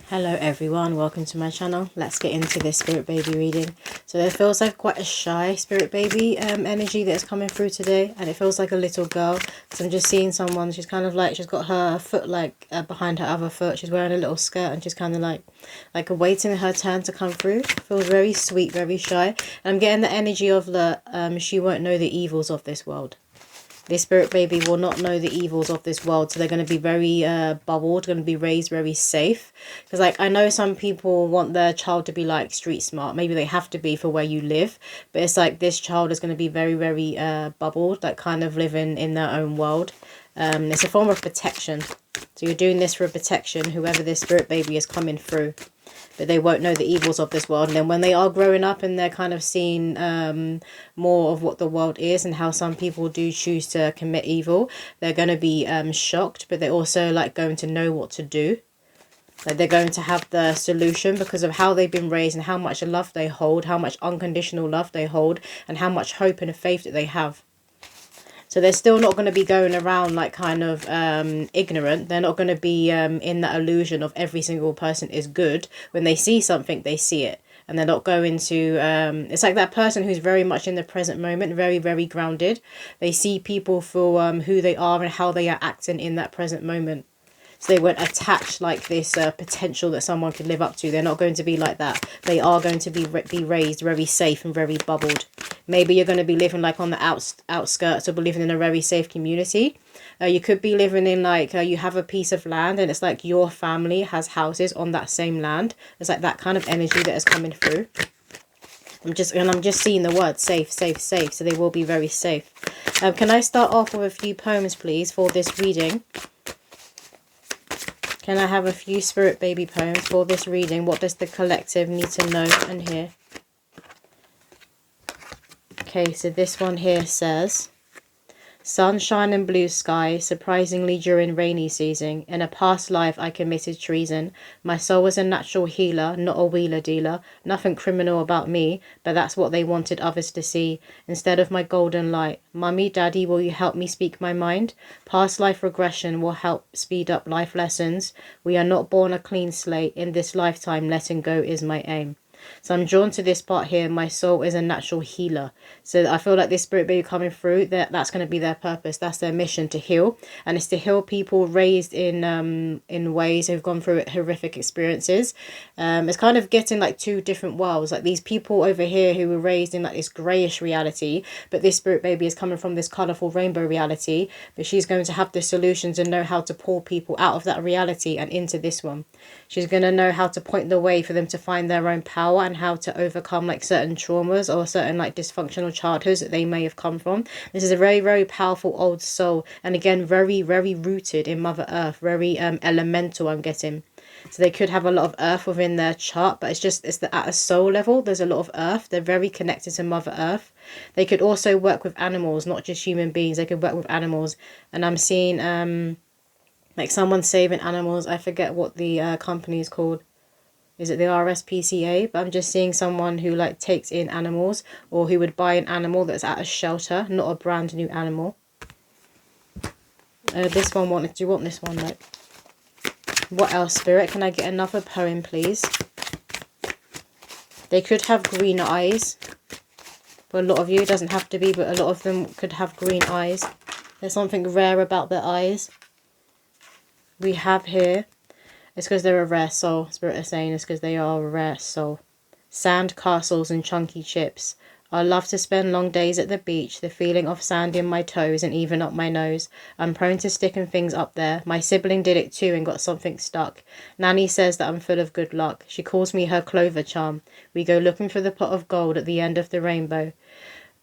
Hello everyone, welcome to my channel. Let's get into this spirit baby reading. So it feels like quite a shy spirit baby energy that's coming through today, and it feels like a little girl. So I'm just seeing someone, she's kind of like, she's got her foot like behind her other foot. She's wearing a little skirt and she's kind of like awaiting her turn to come through. Feels very sweet, very shy. And I'm getting the energy of the she won't know the evils of this world. This spirit baby will not know the evils of this world. So they're going to be very bubbled, going to be raised very safe. Because like I know some people want their child to be like street smart. Maybe they have to be for where you live. But it's like this child is going to be very, very bubbled. Like kind of living in their own world. It's a form of protection. So you're doing this for protection, whoever this spirit baby is coming through. But they won't know the evils of this world. And then when they are growing up and they're kind of seeing more of what the world is and how some people do choose to commit evil, they're going to be shocked, but they're also like going to know what to do. Like they're going to have the solution because of how they've been raised and how much love they hold, how much unconditional love they hold, and how much hope and faith that they have. So they're still not going to be going around like kind of ignorant. They're not going to be in that illusion of every single person is good. When they see something, they see it. And they're not going to... it's like that person who's very much in the present moment, very, very grounded. They see people for who they are and how they are acting in that present moment. So they won't attach like this potential that someone could live up to. They're not going to be like that. They are going to be raised very safe and very bubbled. Maybe you're going to be living like on the outskirts or be living in a very safe community. You could be living in like, you have a piece of land and it's like your family has houses on that same land. It's like that kind of energy that is coming through. I'm just seeing the word safe, safe, safe. So they will be very safe. Can I start off with a few poems, please, for this reading? Can I have a few spirit baby poems for this reading? What does the collective need to know and hear? Okay, so this one here says, sunshine and blue sky, surprisingly during rainy season. In a past life I committed treason. My soul was a natural healer, not a wheeler dealer. Nothing criminal about me, but that's what they wanted others to see. Instead of my golden light. Mummy, Daddy, will you help me speak my mind? Past life regression will help speed up life lessons. We are not born a clean slate. In this lifetime, letting go is my aim. So I'm drawn to this part here. My soul is a natural healer. So I feel like this spirit baby coming through, that's going to be their purpose. That's their mission, to heal. And it's to heal people raised in ways who've gone through horrific experiences. It's kind of getting like two different worlds. Like these people over here who were raised in like this greyish reality. But this spirit baby is coming from this colourful rainbow reality. But she's going to have the solutions and know how to pull people out of that reality and into this one. She's going to know how to point the way for them to find their own power and how to overcome like certain traumas or certain like dysfunctional childhoods that they may have come from. This is a very, very powerful old soul. And again, very, very rooted in Mother Earth. Very elemental, I'm getting. So they could have a lot of earth within their chart, but at a soul level, there's a lot of earth. They're very connected to Mother Earth. They could also work with animals, not just human beings. They could work with animals. And I'm seeing... like someone saving animals. I forget what the company is called. Is it the RSPCA? But I'm just seeing someone who like takes in animals, or who would buy an animal that's at a shelter, not a brand new animal. This one wanted. Do you want this one? Like, what else, Spirit? Can I get another poem, please? They could have green eyes. For a lot of you, it doesn't have to be, but a lot of them could have green eyes. There's something rare about their eyes. We have here, it's because they're a rare soul. Spirit is saying it's because they are a rare soul. Sand castles and chunky chips. I love to spend long days at the beach. The feeling of sand in my toes and even up my nose. I'm prone to sticking things up there. My sibling did it too and got something stuck. Nanny says that I'm full of good luck. She calls me her clover charm. We go looking for the pot of gold at the end of the rainbow.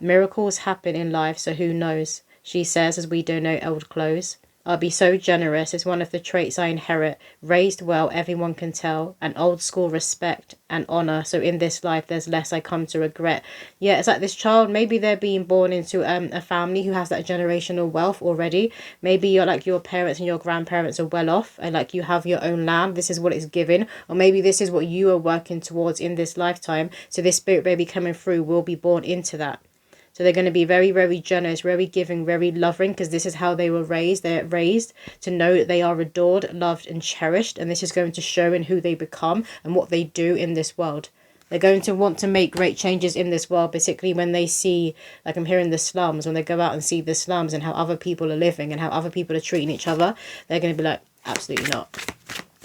Miracles happen in life, so who knows? She says as we donate old clothes. I'll be so generous. It's one of the traits I inherit. Raised well, everyone can tell. An old school respect and honour. So in this life, there's less I come to regret. Yeah, it's like this child, maybe they're being born into a family who has that generational wealth already. Maybe you're like your parents and your grandparents are well off and like you have your own land. This is what it's given. Or maybe this is what you are working towards in this lifetime. So this spirit baby coming through will be born into that. So they're going to be very, very generous, very giving, very loving, because this is how they were raised. They're raised to know that they are adored, loved, and cherished. And this is going to show in who they become and what they do in this world. They're going to want to make great changes in this world, particularly when they see, like I'm hearing the slums, when they go out and see the slums and how other people are living and how other people are treating each other. They're going to be like, absolutely not.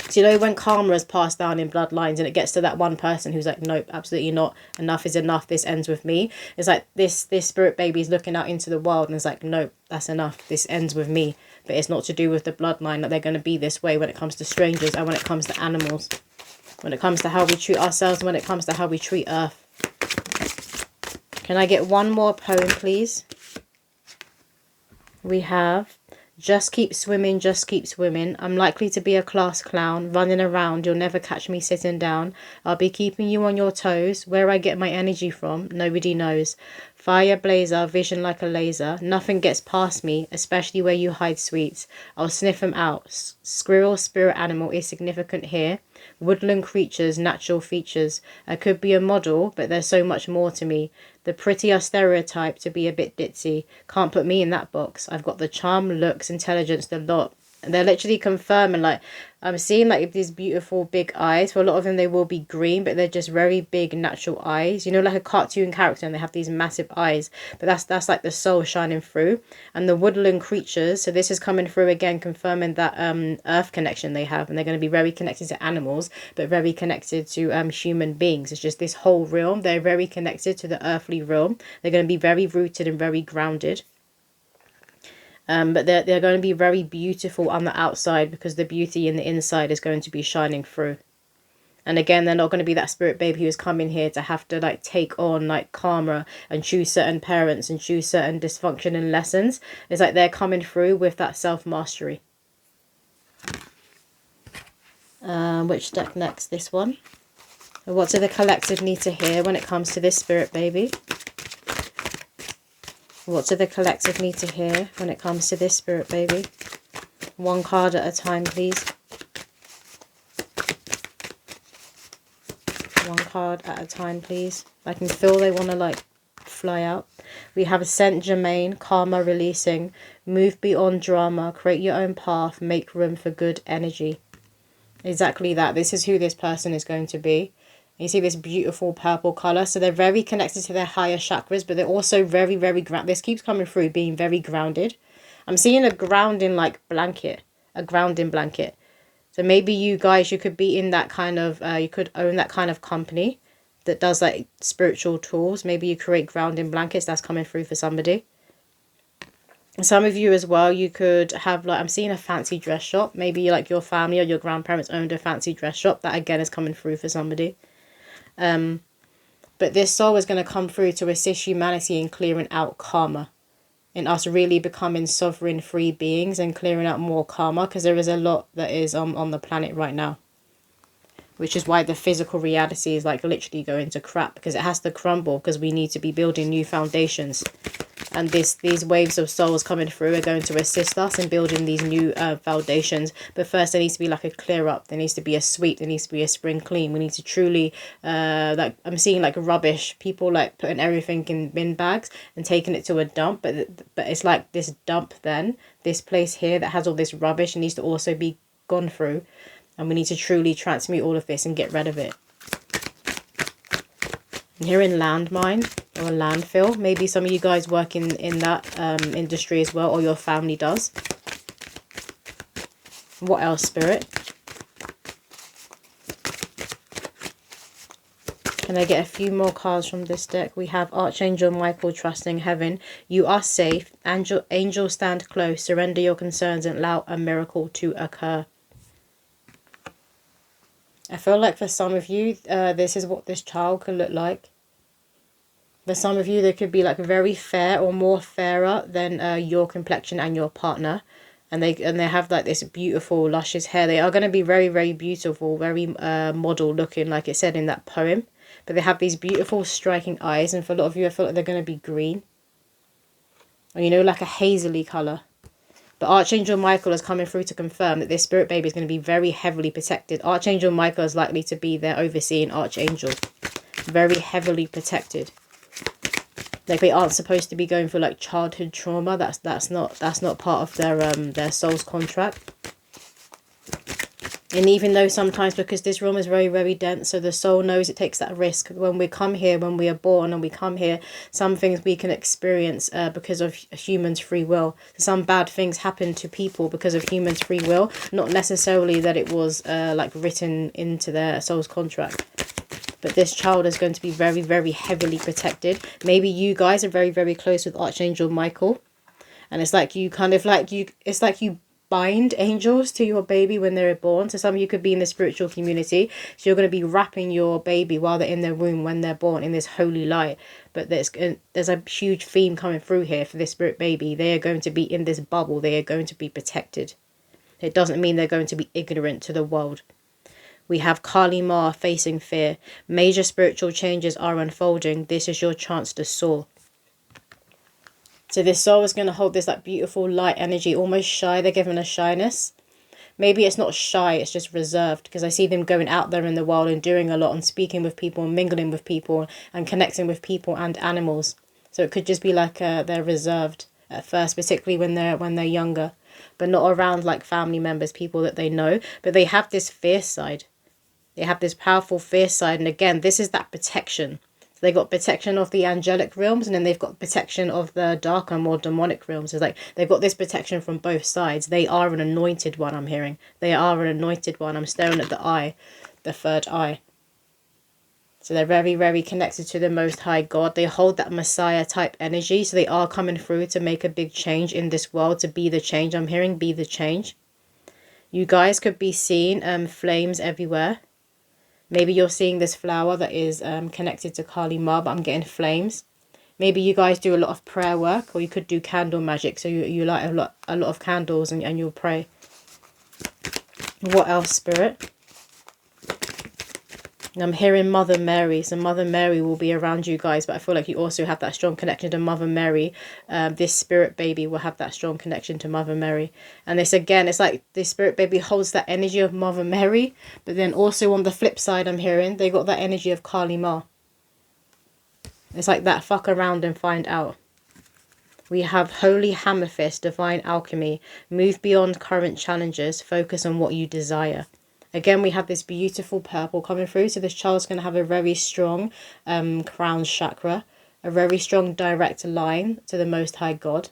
So, you know, when karma is passed down in bloodlines and it gets to that one person who's like, nope, absolutely not. Enough is enough. This ends with me. It's like this spirit baby is looking out into the world and it's like, nope, that's enough. This ends with me. But it's not to do with the bloodline that they're going to be this way when it comes to strangers and when it comes to animals. When it comes to how we treat ourselves, when it comes to how we treat Earth. Can I get one more poem, please? We have, just keep swimming, just keep swimming. I'm likely to be a class clown, running around. You'll never catch me sitting down. I'll be keeping you on your toes. Where I get my energy from, nobody knows. Fire blazer, vision like a laser. Nothing gets past me, especially where you hide sweets. I'll sniff them out. Squirrel, spirit animal is significant here. Woodland creatures, natural features. I could be a model, but there's so much more to me. The pretty are stereotyped to be a bit ditzy. Can't put me in that box. I've got the charm, looks, intelligence, the lot. And they're literally confirming, like, I'm seeing like these beautiful big eyes. For a lot of them, they will be green, but they're just very big natural eyes. You know, like a cartoon character, and they have these massive eyes. But that's like the soul shining through. And the woodland creatures. So this is coming through again, confirming that earth connection they have, and they're going to be very connected to animals, but very connected to human beings. It's just this whole realm. They're very connected to the earthly realm. They're going to be very rooted and very grounded. But they're going to be very beautiful on the outside because the beauty in the inside is going to be shining through. And again, they're not going to be that spirit baby who is coming here to have to like take on like karma and choose certain parents and choose certain dysfunction and lessons. It's like they're coming through with that self-mastery. Which deck next? This one. What do the collective need to hear when it comes to this spirit baby? What do the collective need to hear when it comes to this spirit baby? One card at a time, please. One card at a time, please. I can feel they want to like fly out. We have Saint Germain, karma releasing, move beyond drama, create your own path, make room for good energy. Exactly that. This is who this person is going to be. You see this beautiful purple colour. So they're very connected to their higher chakras, but they're also very, very grounded. This keeps coming through, being very grounded. I'm seeing a grounding like blanket. A grounding blanket. So maybe you guys, you could be in that kind of, you could own that kind of company that does like spiritual tools. Maybe you create grounding blankets. That's coming through for somebody. Some of you as well, you could have like, I'm seeing a fancy dress shop. Maybe like your family or your grandparents owned a fancy dress shop. That again is coming through for somebody. But this soul is going to come through to assist humanity in clearing out karma, in us really becoming sovereign free beings and clearing out more karma, because there is a lot that is on the planet right now, which is why the physical reality is like literally going to crap, because it has to crumble, because we need to be building new foundations. And these waves of souls coming through are going to assist us in building these new foundations. But first there needs to be like a clear up. There needs to be a sweep. There needs to be a spring clean. We need to truly, like I'm seeing like rubbish. People like putting everything in bin bags and taking it to a dump. But it's like this dump then. This place here that has all this rubbish needs to also be gone through. And we need to truly transmute all of this and get rid of it. And here in landmine or landfill, maybe some of you guys work in that industry as well, or your family does. What else, Spirit? Can I get a few more cards from this deck? We have Archangel Michael, trusting heaven. You are safe. Angel, stand close. Surrender your concerns and allow a miracle to occur. I feel like for some of you, this is what this child could look like. For some of you, they could be like very fair or more fairer than your complexion and your partner. And they have like this beautiful, luscious hair. They are going to be very, very beautiful, very model looking, like it said in that poem. But they have these beautiful, striking eyes. And for a lot of you, I feel like they're going to be green. Or, you know, like a hazily colour. But Archangel Michael is coming through to confirm that this spirit baby is going to be very heavily protected. Archangel Michael is likely to be their overseeing archangel. Very heavily protected. Like they aren't supposed to be going through like childhood trauma. That's not part of their soul's contract. And even though sometimes, because this realm is very, very dense, so the soul knows it takes that risk. When we come here, when we are born and we come here, some things we can experience because of humans' free will. Some bad things happen to people because of humans' free will. Not necessarily that it was like written into their soul's contract. But this child is going to be very, very heavily protected. Maybe you guys are very, very close with Archangel Michael. And it's like you kind of like it's like you bind angels to your baby when they're born. So some of you could be in the spiritual community, so you're going to be wrapping your baby while they're in their womb when they're born in this holy light. But there's a huge theme coming through here for this spirit baby. They are going to be in this bubble. They are going to be protected. It doesn't mean they're going to be ignorant to the world. We have Kali Ma facing fear. Major spiritual changes are unfolding. This is your chance to soar. So this soul is going to hold this like beautiful light energy, almost shy. They're given a shyness. Maybe it's not shy, it's just reserved, because I see them going out there in the world and doing a lot and speaking with people and mingling with people and connecting with people and animals. So it could just be like they're reserved at first, particularly when they're younger, but not around like family members, people that they know. But they have this fierce side. They have this powerful fierce side. And again, this is that protection. They got protection of the angelic realms, and then they've got protection of the darker, more demonic realms. It's like they've got this protection from both sides. They are an anointed one, I'm hearing. They are an anointed one. I'm staring at the eye, the third eye. So they're very, very connected to the Most High God. They hold that Messiah type energy. So they are coming through to make a big change in this world, to be the change. I'm hearing be the change. You guys could be seeing flames everywhere. Maybe you're seeing this flower that is connected to Kali Ma, but I'm getting flames. Maybe you guys do a lot of prayer work, or you could do candle magic. So you light a lot of candles and you'll pray. What else, Spirit? I'm hearing Mother Mary. So Mother Mary will be around you guys, but I feel like you also have that strong connection to Mother Mary. This spirit baby will have that strong connection to Mother Mary. And this, again, it's like this spirit baby holds that energy of Mother Mary, but then also on the flip side, I'm hearing they got that energy of Kali Ma. It's like that fuck around and find out. We have Holy Hammer Fist, Divine Alchemy. Move beyond current challenges. Focus on what you desire. Again, we have this beautiful purple coming through. So this child's going to have a very strong crown chakra. A very strong direct line to the Most High God.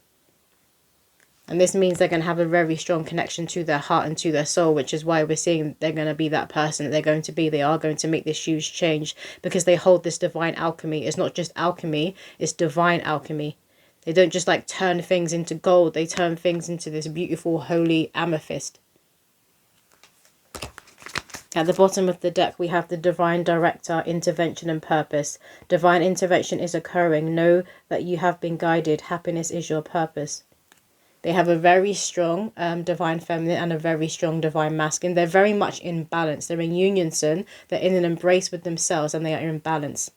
And this means they're going to have a very strong connection to their heart and to their soul, which is why we're seeing they're going to be that person that they're going to be. They are going to make this huge change because they hold this divine alchemy. It's not just alchemy, it's divine alchemy. They don't just like turn things into gold. They turn things into this beautiful holy amethyst. At the bottom of the deck, we have the Divine Director, Intervention and Purpose. Divine intervention is occurring. Know that you have been guided. Happiness is your purpose. They have a very strong Divine Feminine and a very strong Divine Masculine. They're very much in balance. They're in unison. They're in an embrace with themselves and they are in balance.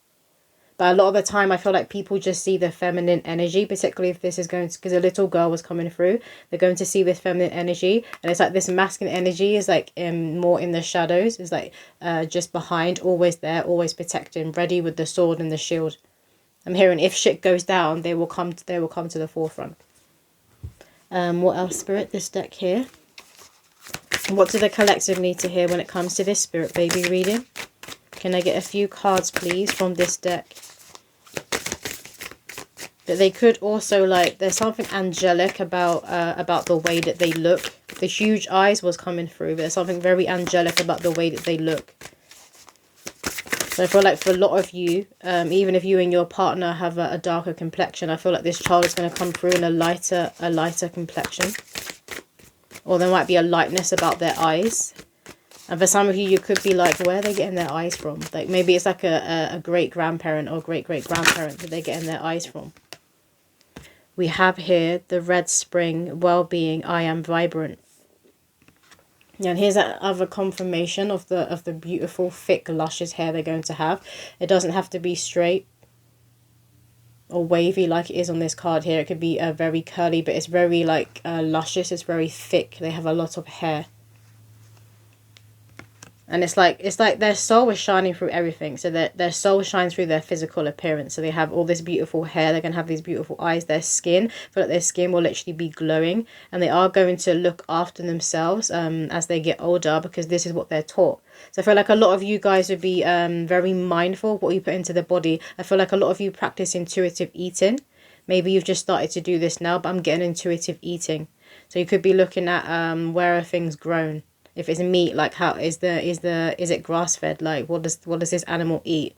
But a lot of the time, I feel like people just see the feminine energy, particularly if this is going to, because a little girl was coming through, they're going to see this feminine energy. And it's like this masculine energy is like more in the shadows. It's like just behind, always there, always protecting, ready with the sword and the shield. I'm hearing if shit goes down, they will come to the forefront. What else, Spirit? This deck here. What do the collective need to hear when it comes to this Spirit baby reading? Can I get a few cards, please, from this deck? But they could also, like, there's something angelic about the way that they look. The huge eyes was coming through, but there's something very angelic about the way that they look. So I feel like for a lot of you, even if you and your partner have a darker complexion, I feel like this child is going to come through in a lighter complexion. Or there might be a lightness about their eyes. And for some of you, you could be like, where are they getting their eyes from? Like maybe it's like a great-grandparent or great-great-grandparent that they're getting their eyes from. We have here the Red Spring, Well-Being, I Am Vibrant. And here's that other confirmation of the beautiful, thick, luscious hair they're going to have. It doesn't have to be straight or wavy like it is on this card here. It could be very curly, but it's very like luscious. It's very thick. They have a lot of hair. And it's like their soul is shining through everything. So their soul shines through their physical appearance. So they have all this beautiful hair. They're going to have these beautiful eyes. Their skin, I feel like their skin will literally be glowing. And they are going to look after themselves as they get older, because this is what they're taught. So I feel like a lot of you guys would be very mindful of what you put into the body. I feel like a lot of you practice intuitive eating. Maybe you've just started to do this now, but I'm getting intuitive eating. So you could be looking at where are things grown. If it's meat, like how is it grass fed? Like what does this animal eat?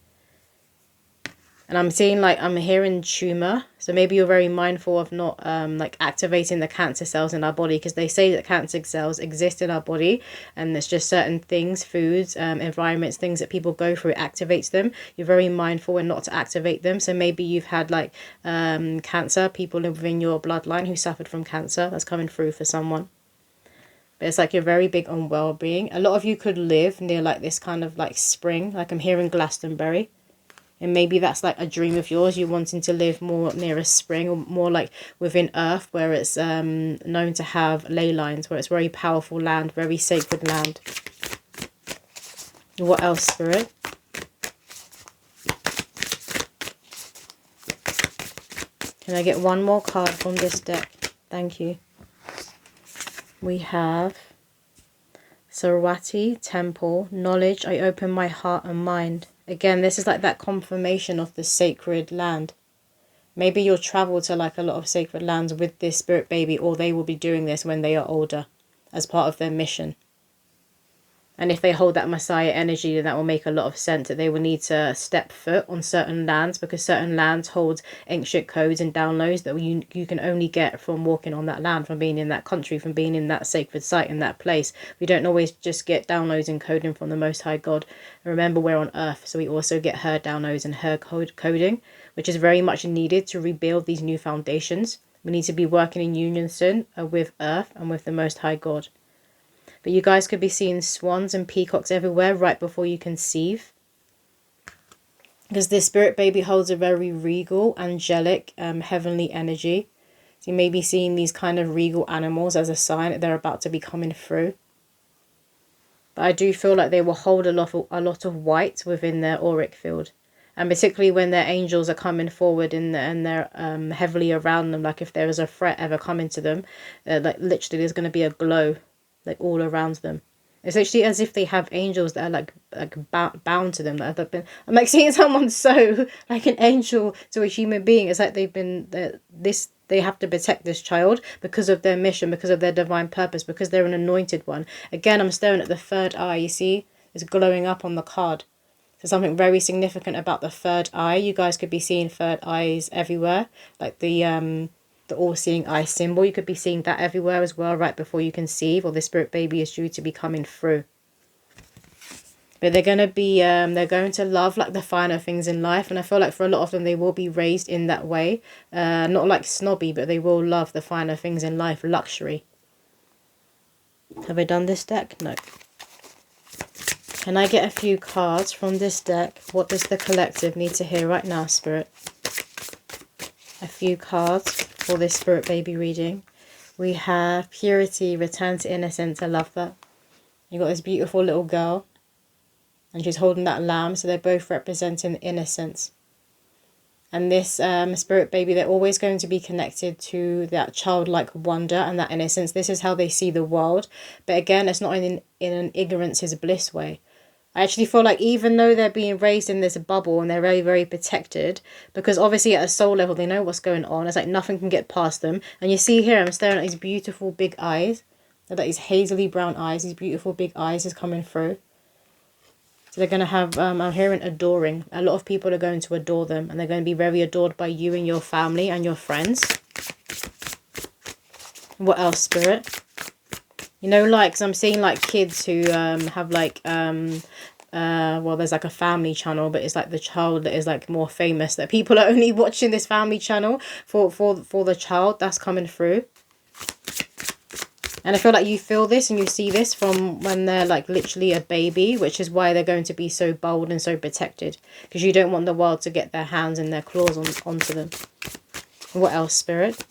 And I'm seeing, like, I'm hearing tumor. So maybe you're very mindful of not like activating the cancer cells in our body, because they say that cancer cells exist in our body, and there's just certain things, foods, environments, things that people go through, it activates them. You're very mindful and not to activate them. So maybe you've had like cancer, people within your bloodline who suffered from cancer. That's coming through for someone. But it's like you're very big on well-being. A lot of you could live near like this kind of like spring. Like I'm hearing Glastonbury. And maybe that's like a dream of yours. You're wanting to live more near a spring, or more like within earth, where it's known to have ley lines, where it's very powerful land, very sacred land. What else, Spirit? Can I get one more card from this deck? Thank you. We have Saraswati Temple, knowledge, I open my heart and mind. Again, this is like that confirmation of the sacred land. Maybe you'll travel to like a lot of sacred lands with this spirit baby, or they will be doing this when they are older as part of their mission. And if they hold that Messiah energy, then that will make a lot of sense, that they will need to step foot on certain lands, because certain lands hold ancient codes and downloads that you can only get from walking on that land, from being in that country, from being in that sacred site, in that place. We don't always just get downloads and coding from the Most High God. And remember, we're on earth, so we also get her downloads and her coding, which is very much needed to rebuild these new foundations. We need to be working in unison with earth and with the Most High God. But you guys could be seeing swans and peacocks everywhere right before you conceive. Because this spirit baby holds a very regal, angelic, heavenly energy. So you may be seeing these kind of regal animals as a sign that they're about to be coming through. But I do feel like they will hold a lot of white within their auric field. And particularly when their angels are coming forward and they're heavily around them. Like if there is a threat ever coming to them, like literally there's going to be a glow like all around them. It's actually as if they have angels that are like bound to them. That have been, I'm like seeing someone so like an angel to a human being. It's like they've been they have to protect this child because of their mission, because of their divine purpose, because they're an anointed one. Again, I'm staring at the third eye. You see, it's glowing up on the card. So something very significant about the third eye. You guys could be seeing third eyes everywhere, like the all-seeing eye symbol. You could be seeing that everywhere as well right before you conceive, or the spirit baby is due to be coming through. But they're going to be they're going to love like the finer things in life, and I feel like for a lot of them they will be raised in that way, not like snobby, but they will love the finer things in life, luxury. Have I done this deck? No. Can I get a few cards from this deck? What does the collective need to hear right now, Spirit? A few cards for this spirit baby reading. We have purity, return to innocence. I love that. You got this beautiful little girl, and she's holding that lamb, so they're both representing innocence. And this spirit baby, they're always going to be connected to that childlike wonder and that innocence. This is how they see the world. But again, it's not in an ignorance is bliss way. I actually feel like even though they're being raised in this bubble and they're very, very protected, because obviously at a soul level, they know what's going on. It's like nothing can get past them. And you see here, I'm staring at these beautiful big eyes. They're like these hazily brown eyes, these beautiful big eyes is coming through. So they're going to have, I'm hearing adoring. A lot of people are going to adore them, and they're going to be very adored by you and your family and your friends. What else, Spirit? You know, like, cause I'm seeing like kids who have like, well, there's like a family channel, but it's like the child that is like more famous, that people are only watching this family channel for the child that's coming through. And I feel like you feel this and you see this from when they're like literally a baby, which is why they're going to be so bold and so protected, because you don't want the world to get their hands and their claws onto them. What else, Spirit?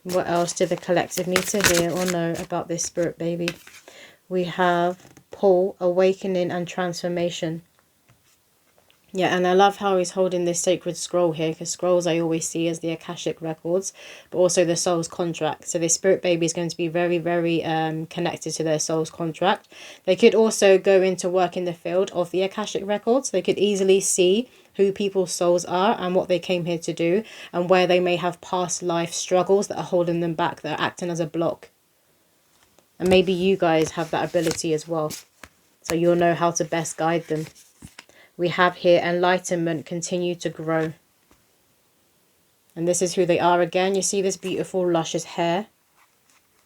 What else do the collective need to hear or know about this spirit baby? We have Paul, awakening and transformation. Yeah, and I love how he's holding this sacred scroll here, because scrolls I always see as the Akashic records, but also the soul's contract. So this spirit baby is going to be very, very connected to their soul's contract. They could also go into work in the field of the Akashic records. They could easily see who people's souls are and what they came here to do, and where they may have past life struggles that are holding them back, that are acting as a block. And maybe you guys have that ability as well, so you'll know how to best guide them. We have here enlightenment, continue to grow. And this is who they are again. You see this beautiful luscious hair.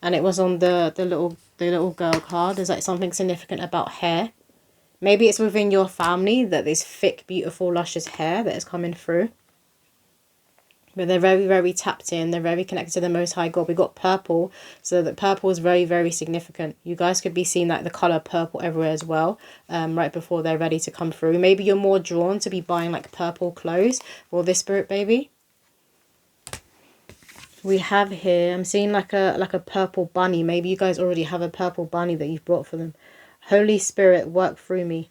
And it was on the little girl card. There's like something significant about hair. Maybe it's within your family that this thick, beautiful, luscious hair that is coming through. But they're very, very tapped in. They're very connected to the Most High God. We got purple. So that purple is very, very significant. You guys could be seeing like the colour purple everywhere as well. Right before they're ready to come through. Maybe you're more drawn to be buying like purple clothes for this spirit baby. We have here, I'm seeing like a purple bunny. Maybe you guys already have a purple bunny that you've brought for them. Holy Spirit, work through me.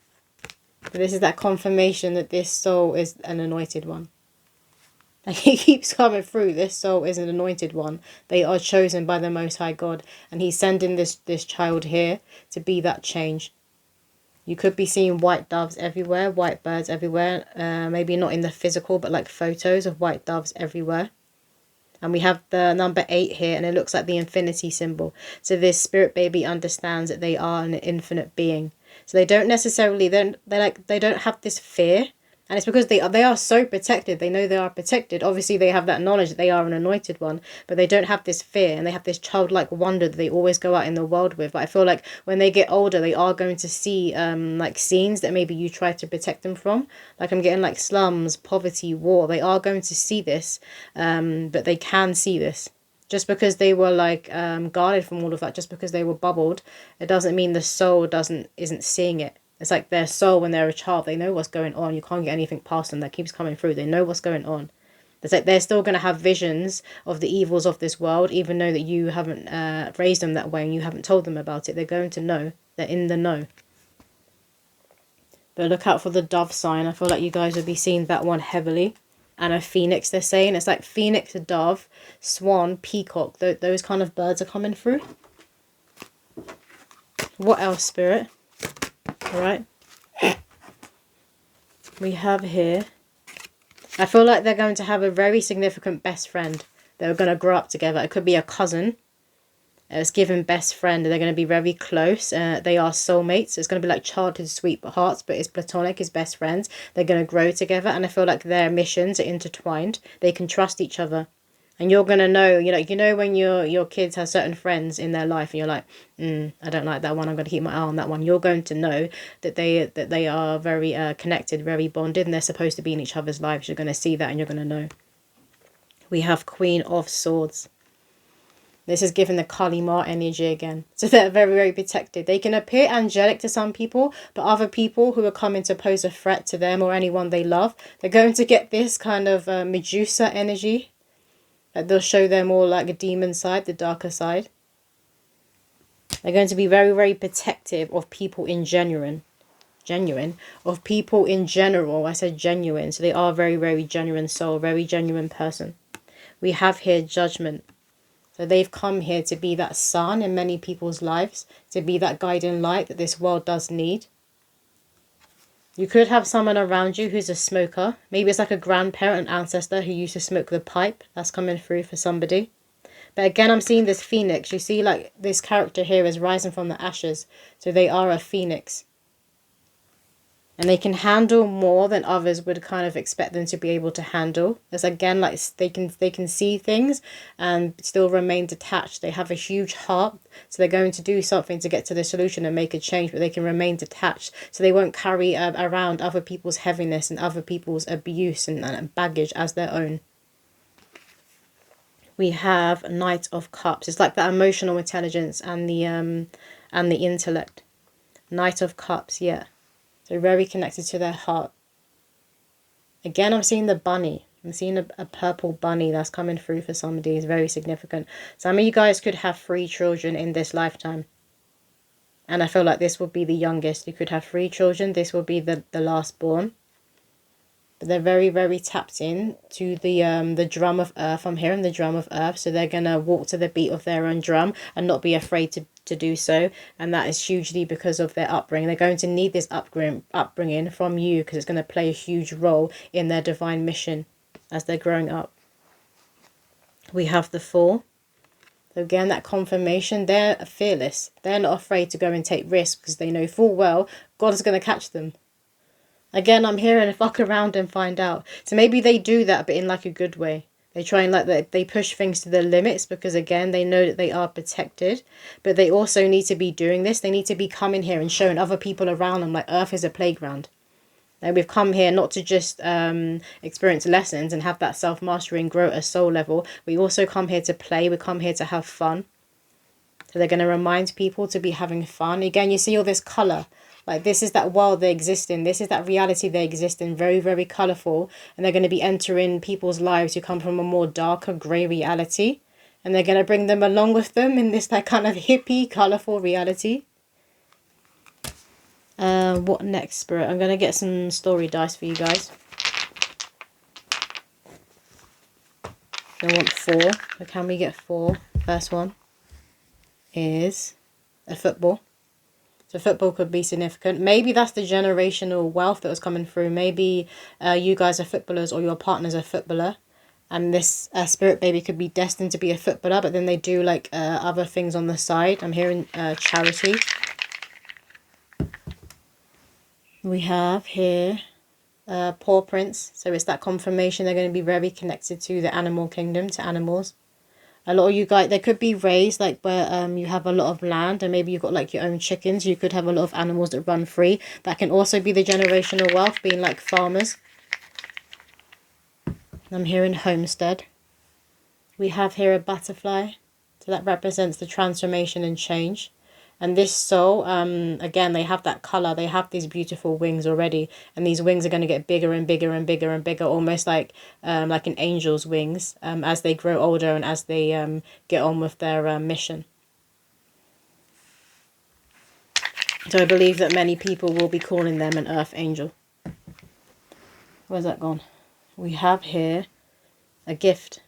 But this is that confirmation that this soul is an anointed one. Like it keeps coming through. This soul is an anointed one. They are chosen by the Most High God. And he's sending this child here to be that change. You could be seeing white doves everywhere. White birds everywhere. Maybe not in the physical, but like photos of white doves everywhere. And we have the number 8 here. And it looks like the infinity symbol. So this spirit baby understands that they are an infinite being. So they don't necessarily, they don't have this fear. And it's because they are so protected. They know they are protected. Obviously, they have that knowledge that they are an anointed one. But they don't have this fear. And they have this childlike wonder that they always go out in the world with. But I feel like when they get older, they are going to see like scenes that maybe you try to protect them from. Like I'm getting like slums, poverty, war. They are going to see this. But they can see this. Just because they were like guarded from all of that, just because they were bubbled, it doesn't mean the soul isn't seeing it. It's like their soul when they're a child, they know what's going on. You can't get anything past them that keeps coming through. They know what's going on. It's like they're still going to have visions of the evils of this world, even though that you haven't raised them that way and you haven't told them about it. They're going to know. They're in the know. But look out for the dove sign. I feel like you guys will be seeing that one heavily. And a phoenix, they're saying. It's like phoenix, a dove, swan, peacock. Those kind of birds are coming through. What else, Spirit? Alright. We have here. I feel like they're going to have a very significant best friend. They're going to grow up together. It could be a cousin. It's given best friend. They're going to be very close. They are soulmates. It's going to be like childhood sweethearts, but it's platonic, it's best friends. They're going to grow together. And I feel like their missions are intertwined. They can trust each other. And you're going to know, you know when your kids have certain friends in their life and you're like, I don't like that one, I'm going to keep my eye on that one. You're going to know that they are very connected, very bonded, and they're supposed to be in each other's lives. You're going to see that and you're going to know. We have Queen of Swords. This is giving the Kali Ma energy again. So they're very, very protected. They can appear angelic to some people, but other people who are coming to pose a threat to them or anyone they love, they're going to get this kind of Medusa energy. They'll show them more like a demon side, the darker side. They're going to be very, very protective of people in genuine. Of people in general. I said genuine. So they are very, very genuine soul, very genuine person. We have here judgment. So they've come here to be that sun in many people's lives. To be that guiding light that this world does need. You could have someone around you who's a smoker. Maybe it's like a grandparent, an ancestor who used to smoke the pipe. That's coming through for somebody. But again, I'm seeing this phoenix. You see like this character here is rising from the ashes. So they are a phoenix. And they can handle more than others would kind of expect them to be able to handle. It's again like they can see things and still remain detached. They have a huge heart. So they're going to do something to get to the solution and make a change. But they can remain detached. So they won't carry around other people's heaviness and other people's abuse and baggage as their own. We have Knight of Cups. It's like that emotional intelligence and the intellect. Knight of Cups, yeah. So very connected to their heart. Again, I'm seeing the bunny. I'm seeing a purple bunny that's coming through for somebody. It's very significant. Some of you guys could have 3 children in this lifetime. And I feel like this would be the youngest. You could have 3 children. This will be the last born. But they're very, very tapped in to the drum of earth. I'm hearing the drum of earth. So they're going to walk to the beat of their own drum and not be afraid to do so. And that is hugely because of their upbringing. They're going to need this upbringing from you, because it's going to play a huge role in their divine mission as they're growing up. We have the Fool. So again, that confirmation, they're fearless. They're not afraid to go and take risks, because they know full well God is going to catch them. Again, I'm hearing fuck around and find out. So maybe they do that, but in like a good way. They try and they push things to the limits, because again, they know that they are protected. But they also need to be doing this. They need to be coming here and showing other people around them like Earth is a playground. Like, we've come here not to just experience lessons and have that self-mastery and grow at a soul level. We also come here to play. We come here to have fun. So they're going to remind people to be having fun. Again, you see all this colour. Like, this is that world they exist in. This is that reality they exist in. Very, very colourful. And they're going to be entering people's lives who come from a more darker, grey reality. And they're going to bring them along with them in this like kind of hippie, colourful reality. What next, Spirit? I'm going to get some story dice for you guys. I want 4. So can we get 4? First one is a football. So football could be significant. Maybe that's the generational wealth that was coming through. Maybe you guys are footballers, or your partner's a footballer. And this spirit baby could be destined to be a footballer, but then they do like other things on the side. I'm hearing charity. We have here Paw Prints. So it's that confirmation they're going to be very connected to the animal kingdom, to animals. A lot of you guys, they could be raised like where you have a lot of land, and maybe you've got like your own chickens. You could have a lot of animals that run free. That can also be the generational wealth, being like farmers. I'm hearing homestead. We have here a butterfly. So that represents the transformation and change. And this soul, again, they have that colour. They have these beautiful wings already. And these wings are going to get bigger and bigger and bigger and bigger. Almost like an angel's wings as they grow older and as they get on with their mission. So I believe that many people will be calling them an earth angel. Where's that gone? We have here a gift.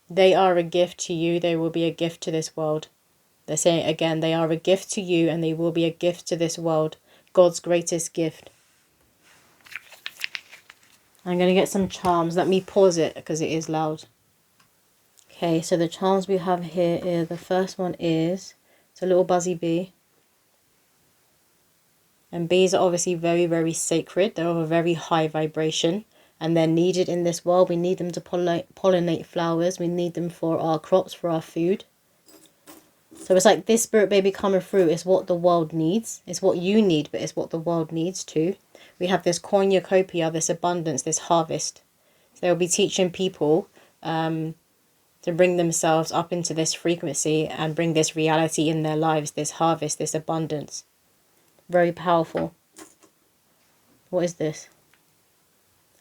They are a gift to you. They will be a gift to this world. They're saying again, they are a gift to you, and they will be a gift to this world. God's greatest gift. I'm going to get some charms. Let me pause it because it is loud. Okay, so the charms we have here is, the first one is, it's a little buzzy bee. And bees are obviously very, very sacred. They're of a very high vibration. And they're needed in this world. We need them to pollinate flowers. We need them for our crops, for our food. So it's like this spirit baby coming through is what the world needs. It's what you need, but it's what the world needs too. We have this cornucopia, this abundance, this harvest. So they'll be teaching people to bring themselves up into this frequency and bring this reality in their lives, this harvest, this abundance. Very powerful. What is this?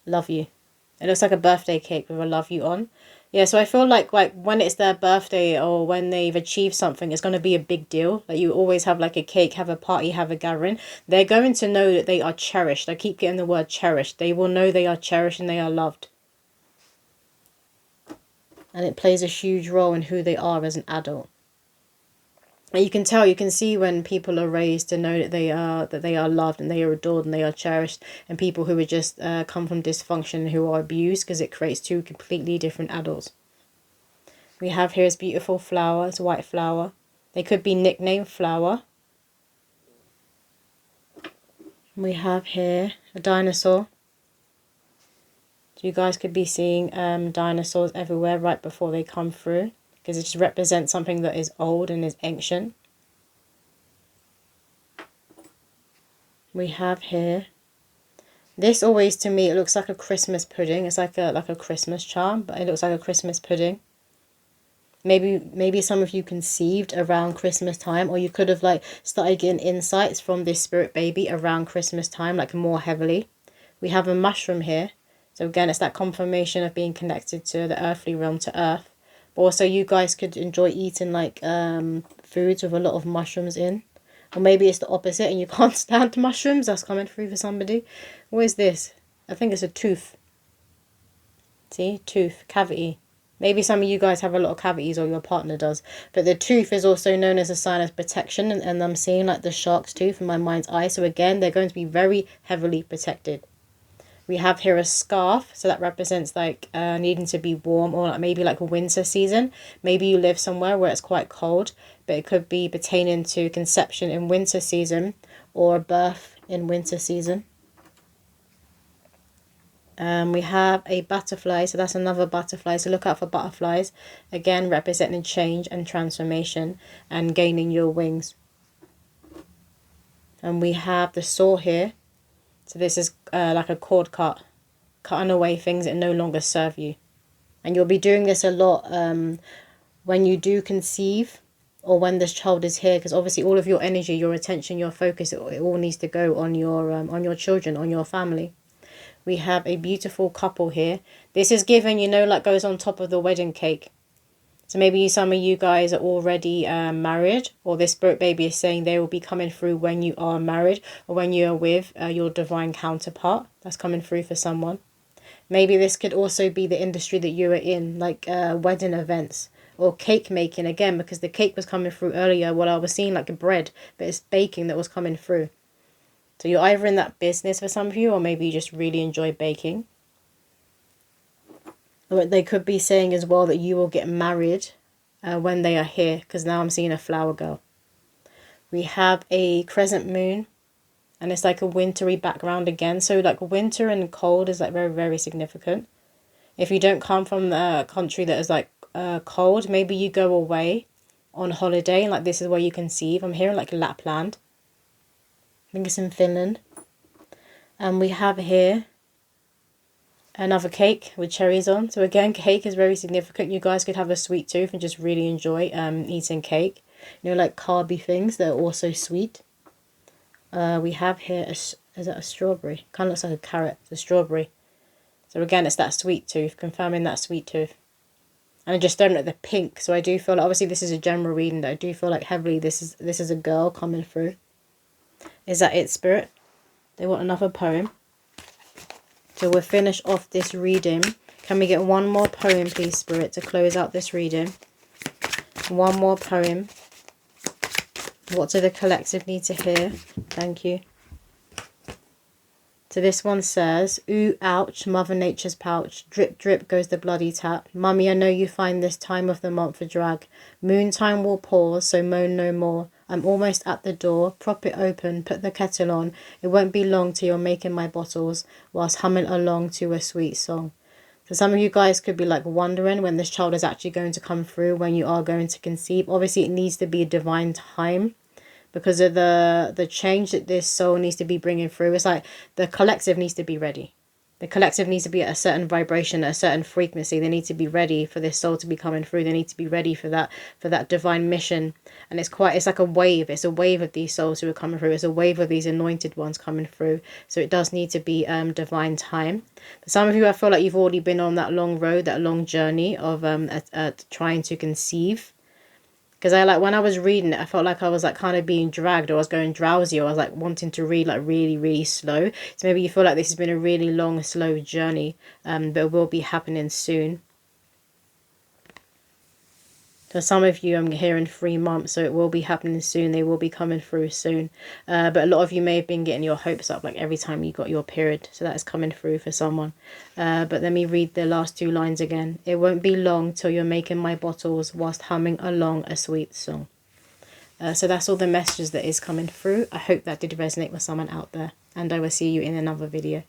Love you. It looks like a birthday cake with a love you on. Yeah, so I feel like when it's their birthday or when they've achieved something, it's going to be a big deal. Like, you always have like a cake, have a party, have a gathering. They're going to know that they are cherished. I keep getting the word cherished. They will know they are cherished and they are loved. And it plays a huge role in who they are as an adult. And you can tell, you can see when people are raised to know that they are loved and they are adored and they are cherished, and people who are just come from dysfunction, who are abused, because it creates 2 completely different adults. We have here this beautiful flower. It's a white flower. They could be nicknamed flower. We have here a dinosaur. So you guys could be seeing dinosaurs everywhere right before they come through, because it just represents something that is old and is ancient. We have here, this always to me, it looks like a Christmas pudding. It's like a Christmas charm, but it looks like a Christmas pudding. Maybe some of you conceived around Christmas time, or you could have like started getting insights from this spirit baby around Christmas time, like more heavily. We have a mushroom here. So again, it's that confirmation of being connected to the earthly realm, to earth. But also you guys could enjoy eating like foods with a lot of mushrooms in. Or maybe it's the opposite and you can't stand mushrooms. That's coming through for somebody. What is this? I think it's a tooth. See? Tooth. Cavity. Maybe some of you guys have a lot of cavities, or your partner does. But the tooth is also known as a sign of protection. And I'm seeing like the shark's tooth in my mind's eye. So again, they're going to be very heavily protected. We have here a scarf, so that represents like needing to be warm, or like maybe like a winter season. Maybe you live somewhere where it's quite cold, but it could be pertaining to conception in winter season or birth in winter season. We have a butterfly, so that's another butterfly, so look out for butterflies, again representing change and transformation and gaining your wings. And we have the saw here. So this is like a cord cut, cutting away things that no longer serve you. And you'll be doing this a lot when you do conceive, or when this child is here, because obviously all of your energy, your attention, your focus, it all needs to go on your children, on your family. We have a beautiful couple here. This is given, you know, like goes on top of the wedding cake. So maybe some of you guys are already married, or this spirit baby is saying they will be coming through when you are married, or when you are with your divine counterpart. That's coming through for someone. Maybe this could also be the industry that you are in, like wedding events or cake making, again, because the cake was coming through earlier. Well, I was seeing like a bread, but it's baking that was coming through. So you're either in that business for some of you, or maybe you just really enjoy baking. But they could be saying as well that you will get married when they are here, because now I'm seeing a flower girl. We have a crescent moon, and it's like a wintry background again. So like winter and cold is like very, very significant. If you don't come from a country that is like cold, maybe you go away on holiday, and like this is where you conceive. I'm hearing like Lapland. I think it's in Finland. And we have here another cake with cherries on. So again, cake is very significant. You guys could have a sweet tooth and just really enjoy eating cake. You know, like carby things that are also sweet. We have here, is that a strawberry? Kind of looks like a carrot. It's a strawberry. So again, it's that sweet tooth, confirming that sweet tooth. And I just don't like the pink. So I do feel like, obviously this is a general reading, but I do feel like heavily this is a girl coming through. Is that it, Spirit? They want another poem. So we'll finish off this reading. Can we get one more poem, please, Spirit, to close out this reading? One more poem. What do the collective need to hear? Thank you. So this one says, ooh, ouch, Mother Nature's pouch. Drip, drip goes the bloody tap. Mummy, I know you find this time of the month a drag. Moontime will pause, so moan no more. I'm almost at the door. Prop it open, put the kettle on. It won't be long till you're making my bottles, whilst humming along to a sweet song. So some of you guys could be like wondering when this child is actually going to come through, when you are going to conceive. Obviously, it needs to be a divine time, because of the change that this soul needs to be bringing through. It's like the collective needs to be ready. The collective needs to be at a certain vibration, at a certain frequency. They need to be ready for this soul to be coming through. They need to be ready for that divine mission. And it's like a wave. It's a wave of these souls who are coming through. It's a wave of these anointed ones coming through. So it does need to be divine time. For some of you, I feel like you've already been on that long road, that long journey of trying to conceive. Because when I was reading it, I felt like I was like kind of being dragged, or I was going drowsy, or I was like wanting to read like really, really slow. So maybe you feel like this has been a really long, slow journey, but it will be happening soon. For some of you, I'm hearing 3 months, so it will be happening soon. They will be coming through soon. But a lot of you may have been getting your hopes up like every time you got your period. So that is coming through for someone. But let me read the last 2 lines again. It won't be long till you're making my bottles whilst humming along a sweet song. So that's all the messages that is coming through. I hope that did resonate with someone out there. And I will see you in another video.